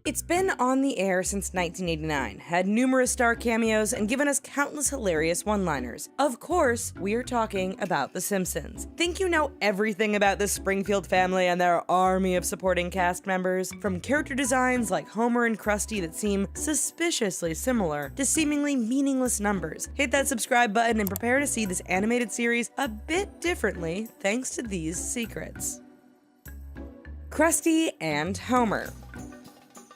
It's been on the air since 1989, had numerous star cameos, and given us countless hilarious one-liners. Of course, we're talking about The Simpsons. Think you know everything about the Springfield family and their army of supporting cast members? From character designs like Homer and Krusty that seem suspiciously similar, to seemingly meaningless numbers. Hit that subscribe button and prepare to see this animated series a bit differently thanks to these secrets. Krusty and Homer.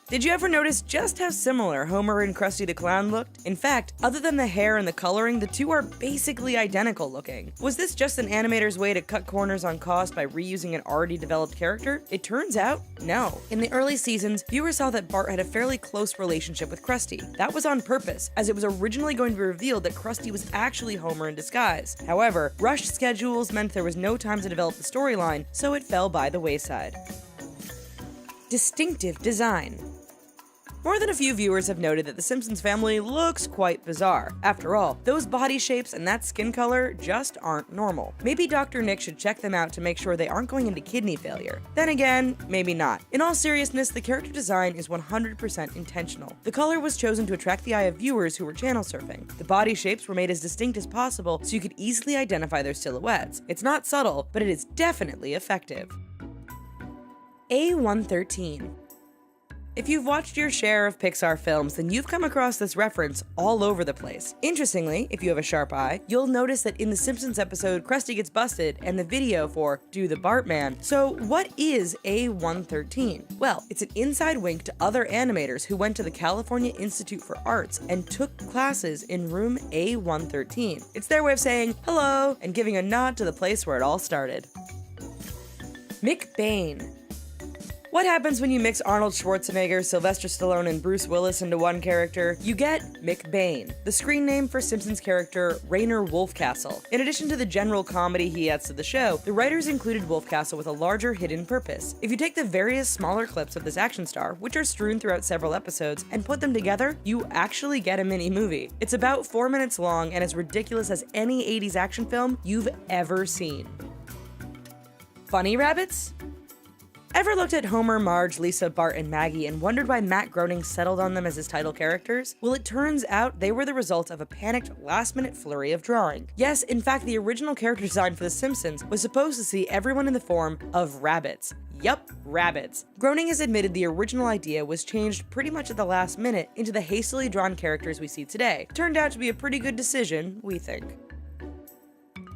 Did you ever notice just how similar Homer and Krusty the Clown looked? In fact, other than the hair and the coloring, the two are basically identical looking. Was this just an animator's way to cut corners on cost by reusing an already developed character? It turns out, no. In the early seasons, viewers saw that Bart had a fairly close relationship with Krusty. That was on purpose, as it was originally going to be revealed that Krusty was actually Homer in disguise. However, rushed schedules meant there was no time to develop the storyline, so it fell by the wayside. Distinctive design. More than a few viewers have noted that the Simpsons family looks quite bizarre. After all, those body shapes and that skin color just aren't normal. Maybe Dr. Nick should check them out to make sure they aren't going into kidney failure. Then again, maybe not. In all seriousness, the character design is 100% intentional. The color was chosen to attract the eye of viewers who were channel surfing. The body shapes were made as distinct as possible so you could easily identify their silhouettes. It's not subtle, but it is definitely effective. A113. If you've watched your share of Pixar films, then you've come across this reference all over the place. Interestingly, if you have a sharp eye, you'll notice that in the Simpsons episode Krusty Gets Busted and the video for Do the Bartman. So what is A113? Well, it's an inside wink to other animators who went to the California Institute for Arts and took classes in room A113. It's their way of saying hello and giving a nod to the place where it all started. McBain. What happens when you mix Arnold Schwarzenegger, Sylvester Stallone, and Bruce Willis into one character? You get McBain, the screen name for Simpsons character Rainer Wolfcastle. In addition to the general comedy he adds to the show, the writers included Wolfcastle with a larger hidden purpose. If you take the various smaller clips of this action star, which are strewn throughout several episodes, and put them together, you actually get a mini movie. It's about 4 minutes long and as ridiculous as any 80s action film you've ever seen. Funny rabbits? Ever looked at Homer, Marge, Lisa, Bart, and Maggie and wondered why Matt Groening settled on them as his title characters? Well, it turns out they were the result of a panicked, last-minute flurry of drawing. Yes, in fact, the original character design for The Simpsons was supposed to see everyone in the form of rabbits. Yup, rabbits. Groening has admitted the original idea was changed pretty much at the last minute into the hastily drawn characters we see today. Turned out to be a pretty good decision, we think.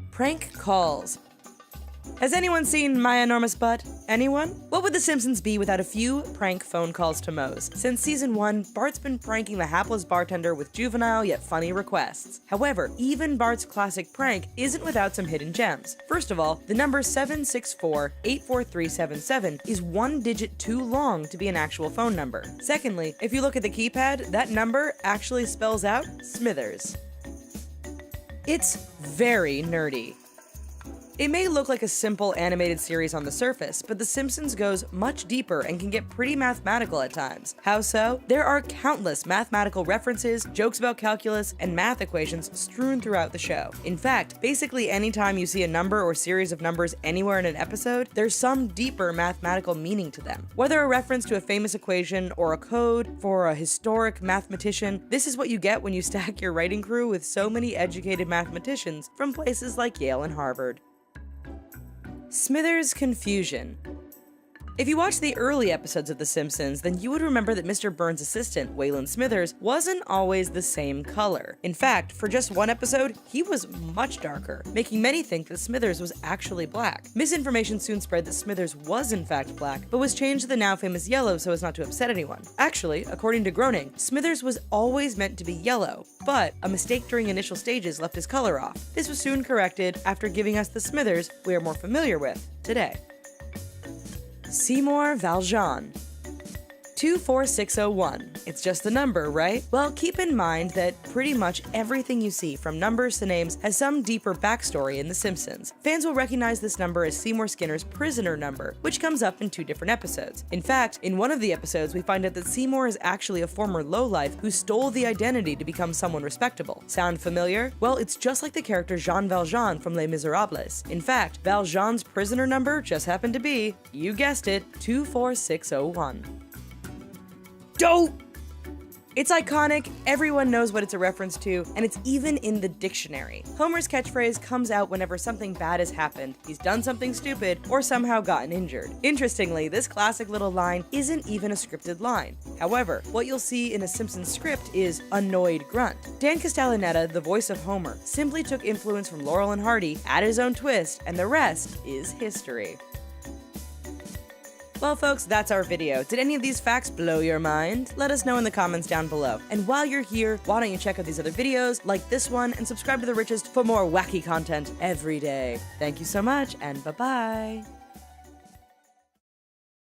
Prank calls. Has anyone seen My Enormous Butt? Anyone? What would The Simpsons be without a few prank phone calls to Moe's? Since season 1, Bart's been pranking the hapless bartender with juvenile yet funny requests. However, even Bart's classic prank isn't without some hidden gems. First of all, the number 764-84377 is 1 digit too long to be an actual phone number. Secondly, if you look at the keypad, that number actually spells out Smithers. It's very nerdy. It may look like a simple animated series on the surface, but The Simpsons goes much deeper and can get pretty mathematical at times. How so? There are countless mathematical references, jokes about calculus, and math equations strewn throughout the show. In fact, basically anytime you see a number or series of numbers anywhere in an episode, there's some deeper mathematical meaning to them. Whether a reference to a famous equation or a code for a historic mathematician, this is what you get when you stack your writing crew with so many educated mathematicians from places like Yale and Harvard. Smithers' confusion. If you watched the early episodes of The Simpsons, then you would remember that Mr. Burns' assistant, Waylon Smithers, wasn't always the same color. In fact, for just one episode, he was much darker, making many think that Smithers was actually black. Misinformation soon spread that Smithers was in fact black, but was changed to the now famous yellow so as not to upset anyone. Actually, according to Groening, Smithers was always meant to be yellow, but a mistake during initial stages left his color off. This was soon corrected after giving us the Smithers we are more familiar with today. Seymour Valjean. 24601. It's just a number, right? Well, keep in mind that pretty much everything you see, from numbers to names, has some deeper backstory in The Simpsons. Fans will recognize this number as Seymour Skinner's prisoner number, which comes up in 2 different episodes. In fact, in one of the episodes, we find out that Seymour is actually a former lowlife who stole the identity to become someone respectable. Sound familiar? Well, it's just like the character Jean Valjean from Les Miserables. In fact, Valjean's prisoner number just happened to be, you guessed it, 24601. Don't! It's iconic, everyone knows what it's a reference to, and it's even in the dictionary. Homer's catchphrase comes out whenever something bad has happened, he's done something stupid, or somehow gotten injured. Interestingly, this classic little line isn't even a scripted line. However, what you'll see in a Simpsons script is annoyed grunt. Dan Castellaneta, the voice of Homer, simply took influence from Laurel and Hardy, added his own twist, and the rest is history. Well folks, that's our video. Did any of these facts blow your mind? Let us know in the comments down below. And while you're here, why don't you check out these other videos, like this one, and subscribe to The Richest for more wacky content every day. Thank you so much, and bye-bye.